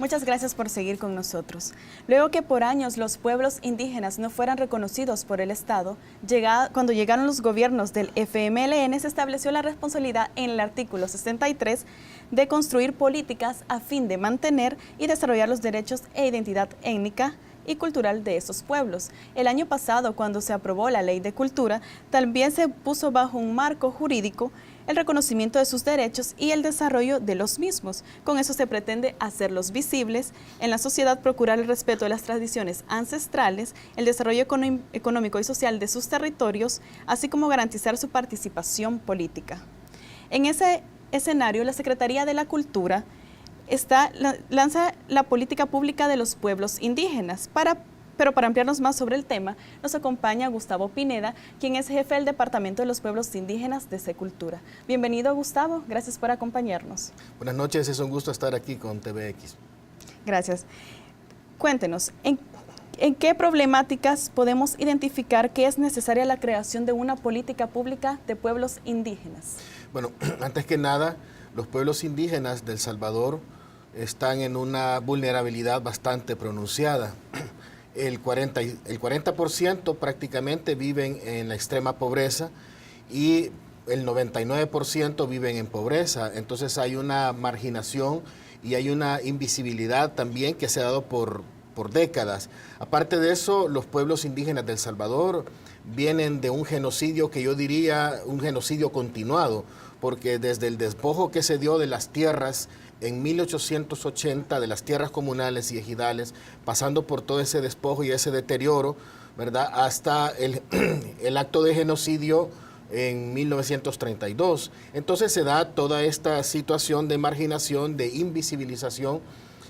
Muchas gracias por seguir con nosotros. Luego que por años los pueblos indígenas no fueran reconocidos por el Estado, cuando llegaron los gobiernos del FMLN se estableció la responsabilidad en el artículo 63 de construir políticas a fin de mantener y desarrollar los derechos e identidad étnica y cultural de esos pueblos. El año pasado, cuando se aprobó la Ley de Cultura, también se puso bajo un marco jurídico el reconocimiento de sus derechos y el desarrollo de los mismos. Con eso se pretende hacerlos visibles en la sociedad, procurar el respeto de las tradiciones ancestrales, el desarrollo económico y social de sus territorios, así como garantizar su participación política. En ese escenario, la Secretaría de la Cultura lanza la política pública de los pueblos indígenas. Pero para ampliarnos más sobre el tema, nos acompaña Gustavo Pineda, quien es jefe del Departamento de los Pueblos Indígenas de Secultura. Bienvenido, Gustavo, gracias por acompañarnos. Buenas noches, es un gusto estar aquí con TVX. Gracias. Cuéntenos, ¿en qué problemáticas podemos identificar que es necesaria la creación de una política pública de pueblos indígenas? Bueno, antes que nada, los pueblos indígenas de El Salvador están en una vulnerabilidad bastante pronunciada. El 40% prácticamente viven en la extrema pobreza y el 99% viven en pobreza. Entonces hay una marginación y hay una invisibilidad también que se ha dado por décadas. Aparte de eso, los pueblos indígenas de El Salvador vienen de un genocidio que yo diría un genocidio continuado, porque desde el despojo que se dio de las tierras en 1880, de las tierras comunales y ejidales, pasando por todo ese despojo y ese deterioro, ¿verdad?, hasta el acto de genocidio en 1932. Entonces se da toda esta situación de marginación, de invisibilización,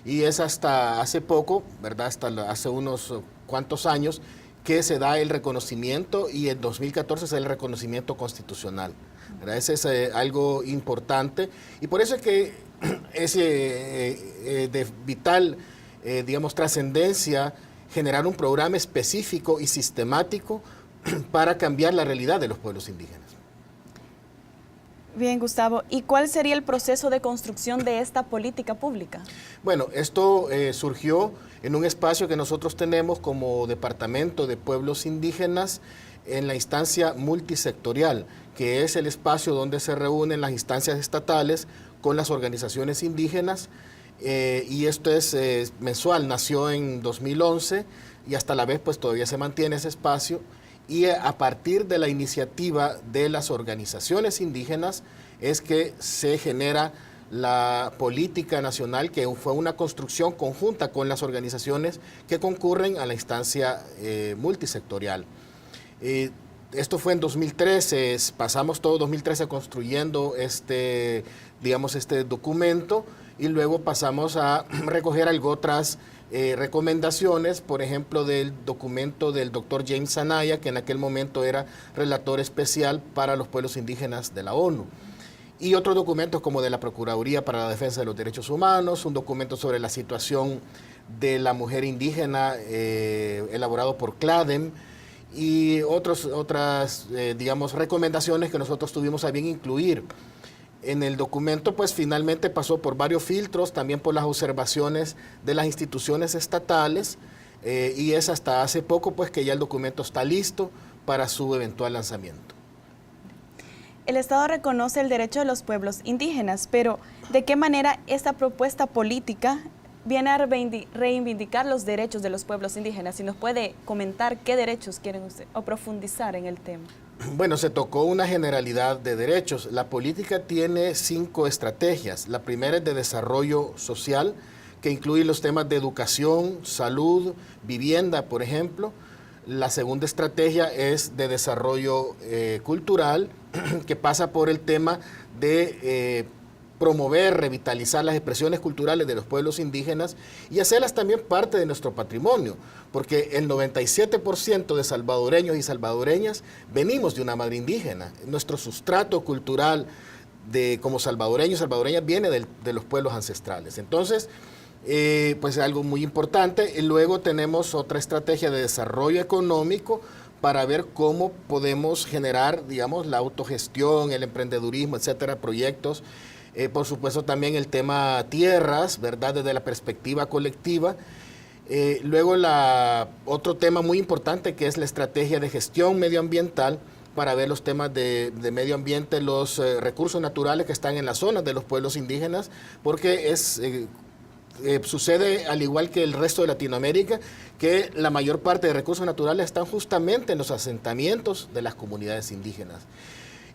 y es hasta hace poco, ¿verdad?, hasta hace unos cuantos años, que se da el reconocimiento, y en 2014 se da el reconocimiento constitucional, ¿verdad? Ese es algo importante, y por eso es que es de vital, digamos, trascendencia generar un programa específico y sistemático para cambiar la realidad de los pueblos indígenas. Bien, Gustavo, ¿y cuál sería el proceso de construcción de esta política pública? Bueno, esto surgió en un espacio que nosotros tenemos como Departamento de Pueblos Indígenas en la instancia multisectorial, que es el espacio donde se reúnen las instancias estatales con las organizaciones indígenas, y esto es mensual, nació en 2011 y hasta la vez pues todavía se mantiene ese espacio, y a partir de la iniciativa de las organizaciones indígenas es que se genera la política nacional, que fue una construcción conjunta con las organizaciones que concurren a la instancia multisectorial. Esto fue en 2013, pasamos todo 2013 construyendo este documento, y luego pasamos a recoger algo otras recomendaciones, por ejemplo, del documento del doctor James Anaya, que en aquel momento era relator especial para los pueblos indígenas de la ONU. Y otros documentos como de la Procuraduría para la Defensa de los Derechos Humanos, un documento sobre la situación de la mujer indígena elaborado por CLADEM, y otras recomendaciones que nosotros tuvimos a bien incluir. En el documento, pues finalmente pasó por varios filtros, también por las observaciones de las instituciones estatales, y es hasta hace poco pues que ya el documento está listo para su eventual lanzamiento. El Estado reconoce el derecho de los pueblos indígenas, pero ¿de qué manera esta propuesta política viene a reivindicar los derechos de los pueblos indígenas? Si nos puede comentar qué derechos quieren usted o profundizar en el tema. Bueno, se tocó una generalidad de derechos. La política tiene 5 estrategias. La primera es de desarrollo social, que incluye los temas de educación, salud, vivienda, por ejemplo. La segunda estrategia es de desarrollo cultural, que pasa por el tema de promover, revitalizar las expresiones culturales de los pueblos indígenas y hacerlas también parte de nuestro patrimonio, porque el 97% de salvadoreños y salvadoreñas venimos de una madre indígena. Nuestro sustrato cultural como salvadoreños y salvadoreñas viene de los pueblos ancestrales. Entonces, pues es algo muy importante. Y luego tenemos otra estrategia de desarrollo económico para ver cómo podemos generar, digamos, la autogestión, el emprendedurismo, etcétera, proyectos Por supuesto también el tema tierras, ¿verdad? Desde la perspectiva colectiva. Luego otro tema muy importante que es la estrategia de gestión medioambiental para ver los temas de medio ambiente, los recursos naturales que están en las zonas de los pueblos indígenas, porque sucede al igual que el resto de Latinoamérica, que la mayor parte de recursos naturales están justamente en los asentamientos de las comunidades indígenas.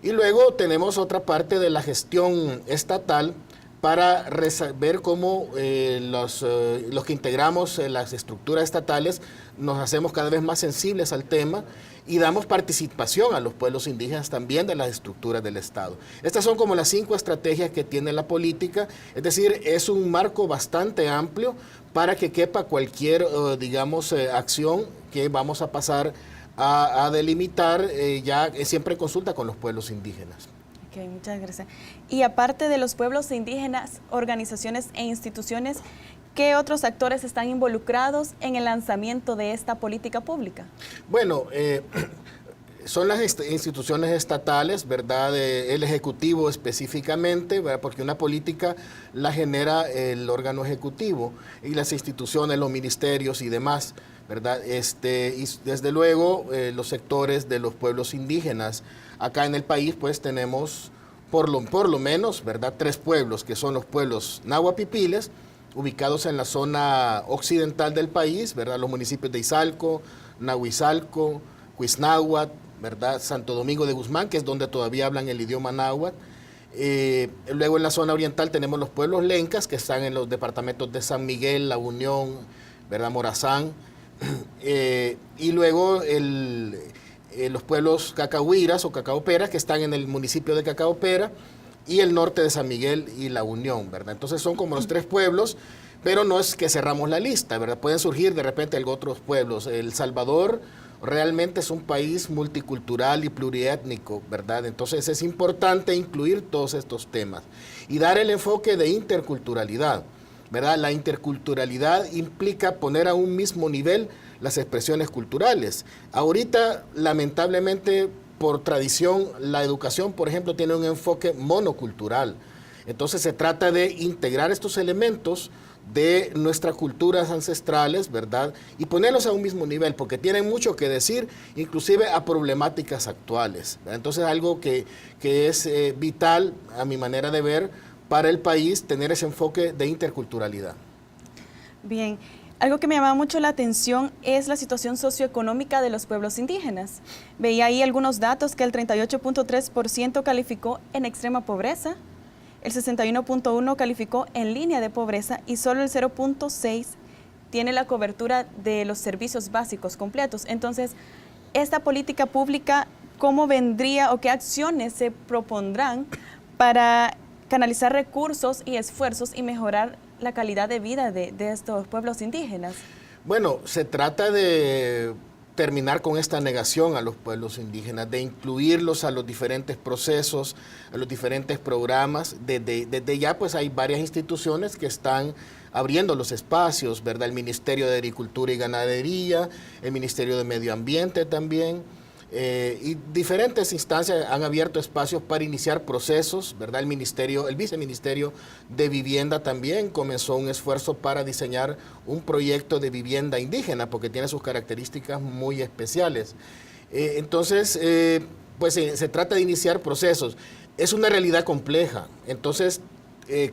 Y luego tenemos otra parte de la gestión estatal para ver cómo los que integramos las estructuras estatales nos hacemos cada vez más sensibles al tema y damos participación a los pueblos indígenas también de las estructuras del Estado. Estas son como las 5 estrategias que tiene la política, es decir, es un marco bastante amplio para que quepa cualquier, acción que vamos a pasar a delimitar ya siempre en consulta con los pueblos indígenas. Ok, muchas gracias. Y aparte de los pueblos indígenas, organizaciones e instituciones, ¿qué otros actores están involucrados en el lanzamiento de esta política pública? Bueno, son las instituciones estatales, ¿verdad? El Ejecutivo específicamente, ¿verdad? Porque una política la genera el órgano ejecutivo y las instituciones, los ministerios y demás, ¿verdad? Y desde luego los sectores de los pueblos indígenas. Acá en el país pues tenemos por lo menos, ¿verdad? 3 pueblos, que son los pueblos nahuapipiles, ubicados en la zona occidental del país, ¿verdad? Los municipios de Izalco, Nahuizalco, Cuisnáhuac, ¿verdad? Santo Domingo de Guzmán, que es donde todavía hablan el idioma náhuatl. Luego en la zona oriental tenemos los pueblos lencas, que están en los departamentos de San Miguel, La Unión, ¿verdad? Morazán. Y luego los pueblos cacahuiras o cacaoperas, que están en el municipio de Cacaopera, y el norte de San Miguel y La Unión, ¿verdad? Entonces son como los 3 pueblos, pero no es que cerramos la lista, ¿verdad? Pueden surgir de repente otros pueblos. El Salvador realmente es un país multicultural y pluriétnico, ¿verdad? Entonces es importante incluir todos estos temas y dar el enfoque de interculturalidad, ¿verdad? La interculturalidad implica poner a un mismo nivel las expresiones culturales. Ahorita, lamentablemente, por tradición, la educación, por ejemplo, tiene un enfoque monocultural. Entonces se trata de integrar estos elementos de nuestras culturas ancestrales, ¿verdad? Y ponerlos a un mismo nivel, porque tienen mucho que decir, inclusive a problemáticas actuales, ¿verdad? Entonces algo que es vital, a mi manera de ver, para el país, tener ese enfoque de interculturalidad. Bien. Algo que me llamaba mucho la atención es la situación socioeconómica de los pueblos indígenas. Veía ahí algunos datos que el 38.3% calificó en extrema pobreza, el 61.1% calificó en línea de pobreza y solo el 0.6% tiene la cobertura de los servicios básicos completos. Entonces, esta política pública, ¿cómo vendría o qué acciones se propondrán para canalizar recursos y esfuerzos y mejorar la calidad de vida de estos pueblos indígenas? Bueno, se trata de terminar con esta negación a los pueblos indígenas, de incluirlos a los diferentes procesos, a los diferentes programas. Desde ya pues hay varias instituciones que están abriendo los espacios, ¿verdad? El Ministerio de Agricultura y Ganadería, el Ministerio de Medio Ambiente también. Y diferentes instancias han abierto espacios para iniciar procesos, ¿verdad? El viceministerio de Vivienda también comenzó un esfuerzo para diseñar un proyecto de vivienda indígena, porque tiene sus características muy especiales. Entonces, se trata de iniciar procesos. Es una realidad compleja, entonces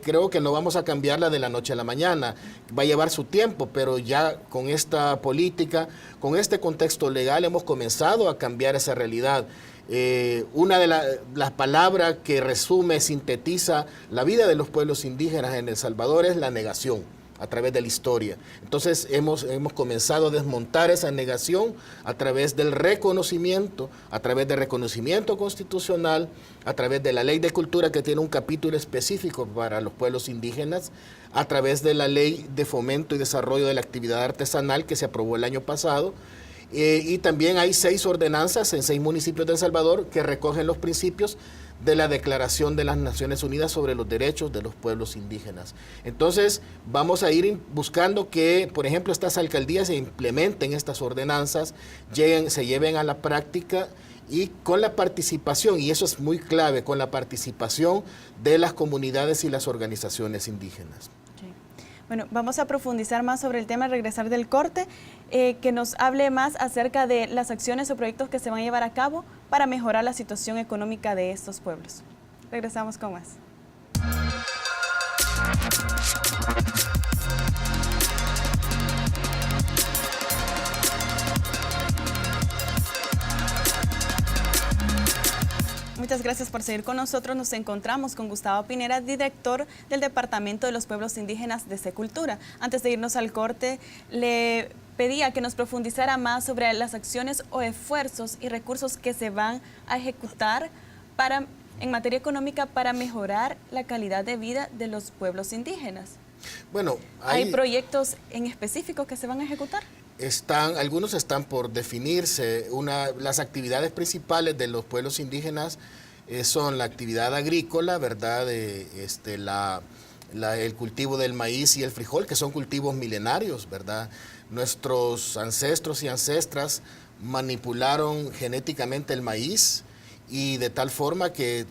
creo que no vamos a cambiarla de la noche a la mañana, va a llevar su tiempo, pero ya con esta política, con este contexto legal hemos comenzado a cambiar esa realidad. Una de las palabras que resume, sintetiza la vida de los pueblos indígenas en El Salvador es la negación a través de la historia. Entonces hemos comenzado a desmontar esa negación a través del reconocimiento, a través del reconocimiento constitucional, a través de la Ley de Cultura, que tiene un capítulo específico para los pueblos indígenas, a través de la Ley de Fomento y Desarrollo de la Actividad Artesanal que se aprobó el año pasado, y también hay 6 ordenanzas en 6 municipios de El Salvador que recogen los principios de la Declaración de las Naciones Unidas sobre los Derechos de los Pueblos Indígenas. Entonces, vamos a ir buscando que, por ejemplo, estas alcaldías se implementen estas ordenanzas, se lleven a la práctica y con la participación, y eso es muy clave, con la participación de las comunidades y las organizaciones indígenas. Okay. Bueno, vamos a profundizar más sobre el tema al regresar del corte, que nos hable más acerca de las acciones o proyectos que se van a llevar a cabo para mejorar la situación económica de estos pueblos. Regresamos con más. Muchas gracias por seguir con nosotros. Nos encontramos con Gustavo Pinera, director del Departamento de los Pueblos Indígenas de Secultura. Antes de irnos al corte, le pedía que nos profundizara más sobre las acciones o esfuerzos y recursos que se van a ejecutar en materia económica para mejorar la calidad de vida de los pueblos indígenas. Bueno, ¿Hay proyectos en específico que se van a ejecutar? Algunos están por definirse. Las actividades principales de los pueblos indígenas son la actividad agrícola, ¿verdad? El cultivo del maíz y el frijol, que son cultivos milenarios, ¿verdad? Nuestros ancestros y ancestras manipularon genéticamente el maíz y de tal forma que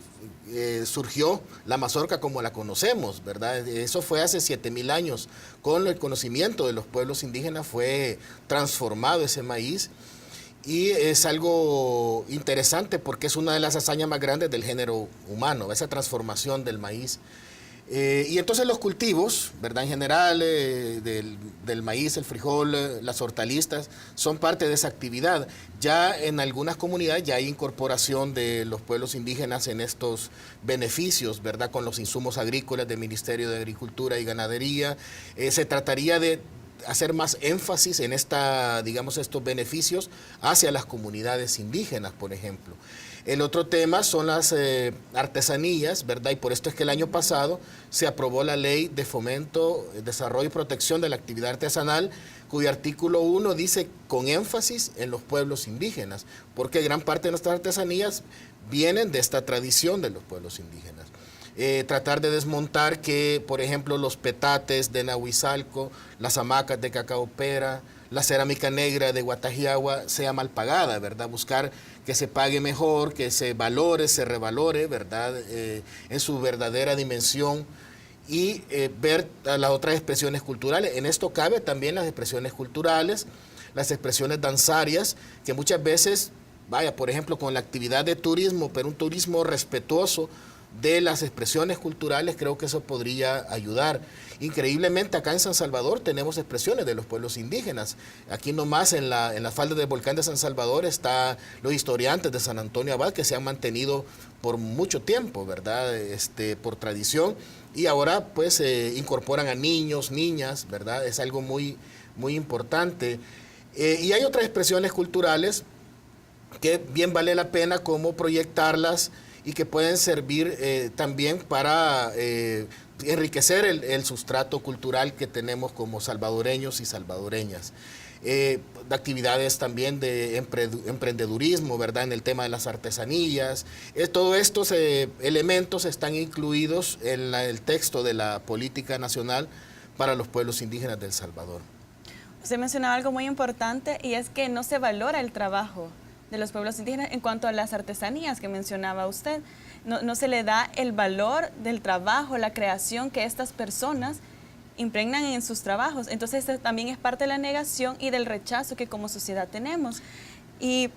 surgió la mazorca como la conocemos, ¿verdad? Eso fue hace 7,000 años. Con el conocimiento de los pueblos indígenas fue transformado ese maíz y es algo interesante porque es una de las hazañas más grandes del género humano, esa transformación del maíz. Y entonces los cultivos, ¿verdad? En general, del maíz, el frijol, las hortalizas, son parte de esa actividad. Ya en algunas comunidades ya hay incorporación de los pueblos indígenas en estos beneficios, ¿verdad? Con los insumos agrícolas del Ministerio de Agricultura y Ganadería. Se trataría de hacer más énfasis en estos beneficios hacia las comunidades indígenas, por ejemplo. El otro tema son las artesanías, ¿verdad? Y por esto es que el año pasado se aprobó la Ley de Fomento, Desarrollo y Protección de la Actividad Artesanal, cuyo artículo 1 dice con énfasis en los pueblos indígenas, porque gran parte de nuestras artesanías vienen de esta tradición de los pueblos indígenas. Tratar de desmontar que, por ejemplo, los petates de Nahuizalco, las hamacas de Cacaopera, la cerámica negra de Guatajiagua sea mal pagada, ¿verdad? Buscar que se pague mejor, que se valore, se revalore, ¿verdad? En su verdadera dimensión y ver las otras expresiones culturales. En esto cabe también las expresiones culturales, las expresiones danzarias, que muchas veces, por ejemplo, con la actividad de turismo, pero un turismo respetuoso de las expresiones culturales, creo que eso podría ayudar. Increíblemente acá en San Salvador tenemos expresiones de los pueblos indígenas. Aquí nomás en la falda del volcán de San Salvador están los historiantes de San Antonio Abad que se han mantenido por mucho tiempo, ¿verdad? Por tradición, y ahora pues incorporan a niños, niñas, ¿verdad? Es algo muy, muy importante. Y hay otras expresiones culturales que bien vale la pena como proyectarlas y que pueden servir también para enriquecer el sustrato cultural que tenemos como salvadoreños y salvadoreñas. Actividades también de emprendedurismo, ¿verdad? En el tema de las artesanías. Todos estos elementos están incluidos en el texto de la Política Nacional para los Pueblos Indígenas de El Salvador. Usted mencionaba algo muy importante y es que no se valora el trabajo de los pueblos indígenas en cuanto a las artesanías que mencionaba usted. No se le da el valor del trabajo, la creación que estas personas impregnan en sus trabajos. Entonces, esto también es parte de la negación y del rechazo que como sociedad tenemos. ¿Y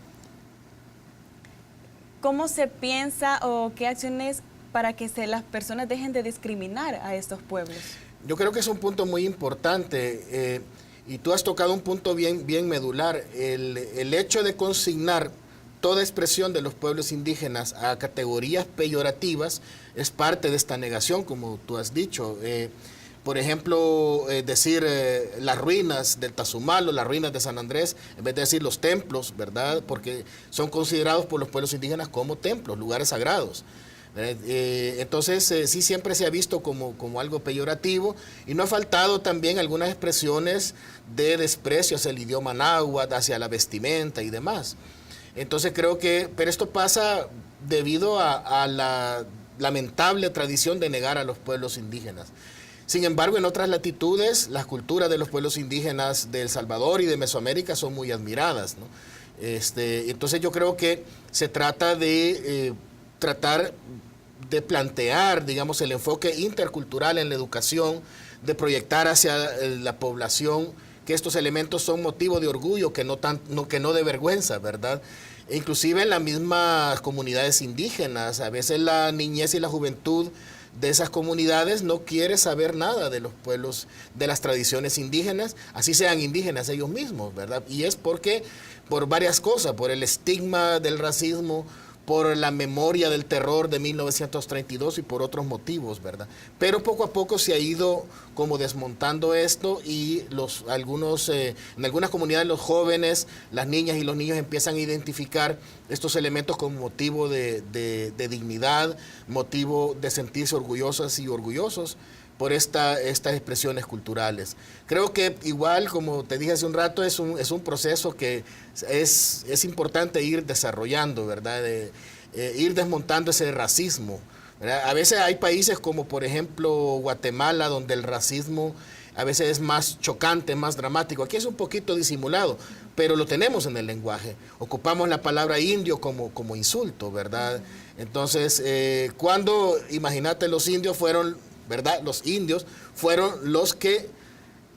cómo se piensa o qué acciones para que las personas dejen de discriminar a estos pueblos? Yo creo que es un punto muy importante. Y tú has tocado un punto bien, bien medular, el hecho de consignar toda expresión de los pueblos indígenas a categorías peyorativas es parte de esta negación, como tú has dicho. Por ejemplo, decir las ruinas del Tazumalo, las ruinas de San Andrés, en vez de decir los templos, ¿verdad? Porque son considerados por los pueblos indígenas como templos, lugares sagrados. Entonces sí siempre se ha visto como algo peyorativo y no ha faltado también algunas expresiones de desprecio hacia el idioma náhuatl, hacia la vestimenta y demás. Entonces creo que, pero esto pasa debido a la lamentable tradición de negar a los pueblos indígenas. Sin embargo, en otras latitudes, las culturas de los pueblos indígenas de El Salvador y de Mesoamérica son muy admiradas, ¿no? Entonces yo creo que se trata de tratar de plantear, digamos, el enfoque intercultural en la educación, de proyectar hacia la población que estos elementos son motivo de orgullo, que no de vergüenza, ¿verdad? E inclusive en las mismas comunidades indígenas, a veces la niñez y la juventud de esas comunidades no quiere saber nada de los pueblos, de las tradiciones indígenas, así sean indígenas ellos mismos, ¿verdad? Y es porque, por varias cosas, por el estigma del racismo, por la memoria del terror de 1932 y por otros motivos, ¿verdad? Pero poco a poco se ha ido como desmontando esto y en algunas comunidades los jóvenes, las niñas y los niños empiezan a identificar estos elementos como motivo de dignidad, motivo de sentirse orgullosas y orgullosos por estas expresiones culturales. Creo que igual, como te dije hace un rato, es un proceso que es importante ir desarrollando, ¿verdad? Ir desmontando ese racismo, ¿verdad? A veces hay países como por ejemplo Guatemala, donde el racismo a veces es más chocante, más dramático. Aquí es un poquito disimulado, pero lo tenemos en el lenguaje. Ocupamos la palabra indio como insulto, ¿verdad? Entonces, imagínate, los indios fueron, ¿verdad? Los indios fueron los que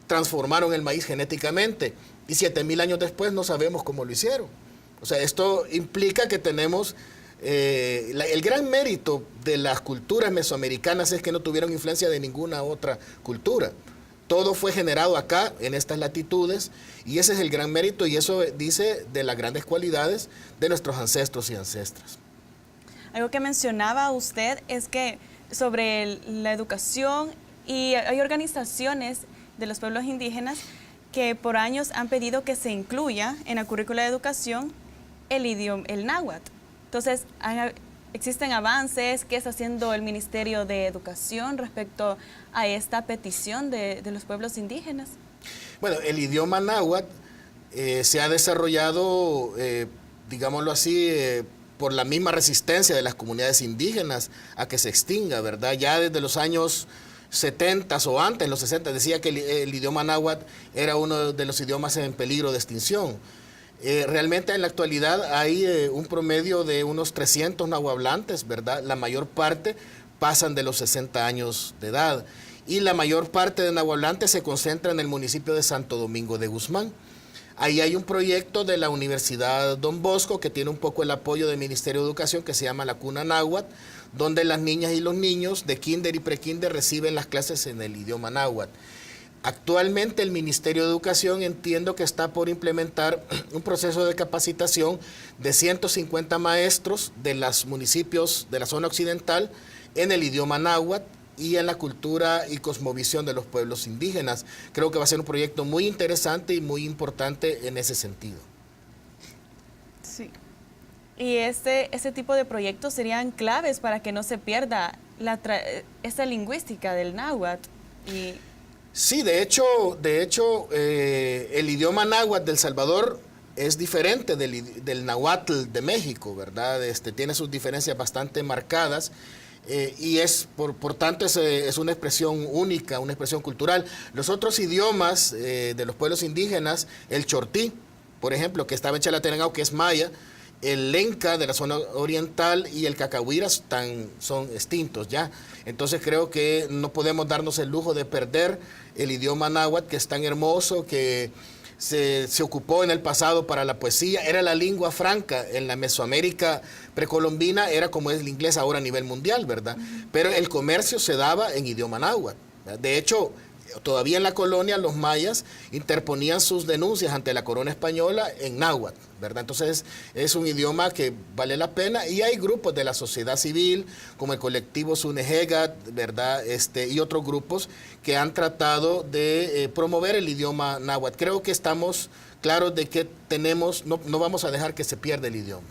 transformaron el maíz genéticamente y 7,000 años después no sabemos cómo lo hicieron. O sea, esto implica que tenemos el gran mérito de las culturas mesoamericanas es que no tuvieron influencia de ninguna otra cultura. Todo fue generado acá, en estas latitudes, y ese es el gran mérito, y eso dice de las grandes cualidades de nuestros ancestros y ancestras. Algo que mencionaba usted es que sobre la educación, y hay organizaciones de los pueblos indígenas que por años han pedido que se incluya en la currícula de educación el idioma, el náhuatl. Entonces, ¿existen avances? ¿Qué está haciendo el Ministerio de Educación respecto a esta petición de los pueblos indígenas? Bueno, el idioma náhuatl se ha desarrollado, digámoslo así, por la misma resistencia de las comunidades indígenas a que se extinga, ¿verdad? Ya desde los años 70 o antes, en los 60, decía que el idioma náhuatl era uno de los idiomas en peligro de extinción. Realmente en la actualidad hay un promedio de unos 300 nahuablantes, ¿verdad? La mayor parte pasan de los 60 años de edad y la mayor parte de nahuablantes se concentra en el municipio de Santo Domingo de Guzmán. Ahí hay un proyecto de la Universidad Don Bosco que tiene un poco el apoyo del Ministerio de Educación que se llama La Cuna Náhuatl, donde las niñas y los niños de kinder y prekinder reciben las clases en el idioma náhuatl. Actualmente el Ministerio de Educación entiendo que está por implementar un proceso de capacitación de 150 maestros de los municipios de la zona occidental en el idioma náhuatl y en la cultura y cosmovisión de los pueblos indígenas. Creo que va a ser un proyecto muy interesante y muy importante en ese sentido. Sí. Y este tipo de proyectos serían claves para que no se pierda esta lingüística del náhuatl. Sí, de hecho, el idioma náhuatl de El Salvador es diferente del náhuatl de México, ¿verdad? Tiene sus diferencias bastante marcadas y por tanto es una expresión única, una expresión cultural. Los otros idiomas de los pueblos indígenas, el chortí, por ejemplo, que estaba en Chalatenango, que es maya, el lenca de la zona oriental y el cacahuira son extintos ya. Entonces creo que no podemos darnos el lujo de perder el idioma náhuatl, que es tan hermoso, que se ocupó en el pasado para la poesía, era la lengua franca en la Mesoamérica precolombina, era como es el inglés ahora a nivel mundial, ¿verdad? Pero el comercio se daba en idioma náhuatl. De hecho, todavía en la colonia los mayas interponían sus denuncias ante la corona española en náhuatl, ¿verdad? Entonces es un idioma que vale la pena y hay grupos de la sociedad civil como el colectivo Sunehegat, ¿verdad? Y otros grupos que han tratado de promover el idioma náhuatl. Creo que estamos claros de que no vamos a dejar que se pierda el idioma.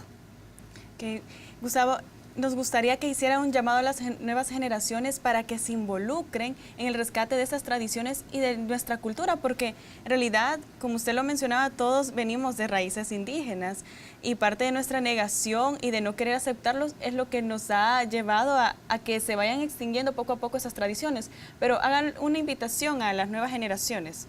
Okay. Gustavo, nos gustaría que hiciera un llamado a las nuevas generaciones para que se involucren en el rescate de estas tradiciones y de nuestra cultura, porque en realidad, como usted lo mencionaba, todos venimos de raíces indígenas y parte de nuestra negación y de no querer aceptarlos es lo que nos ha llevado a que se vayan extinguiendo poco a poco esas tradiciones. Pero hagan una invitación a las nuevas generaciones.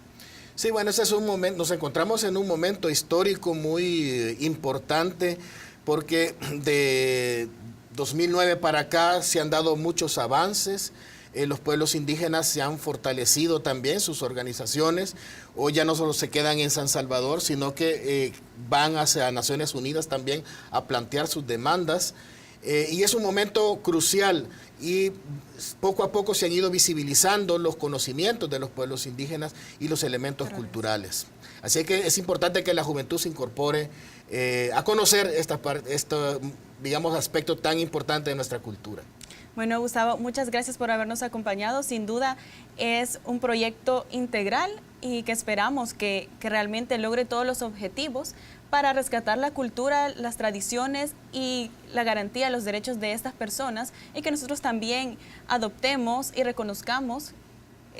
Sí, bueno, ese es un momento, nos encontramos en un momento histórico muy importante porque de 2009 para acá se han dado muchos avances. Los pueblos indígenas se han fortalecido también, sus organizaciones. Hoy ya no solo se quedan en San Salvador, sino que van hacia Naciones Unidas también a plantear sus demandas. Y es un momento crucial y poco a poco se han ido visibilizando los conocimientos de los pueblos indígenas y los elementos culturales. Así que es importante que la juventud se incorpore a conocer este, digamos, aspecto tan importante de nuestra cultura. Bueno, Gustavo, muchas gracias por habernos acompañado. Sin duda es un proyecto integral y que esperamos que realmente logre todos los objetivos para rescatar la cultura, las tradiciones y la garantía de los derechos de estas personas, y que nosotros también adoptemos y reconozcamos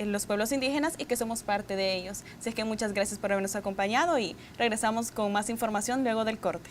los pueblos indígenas y que somos parte de ellos. Así es que muchas gracias por habernos acompañado y regresamos con más información luego del corte.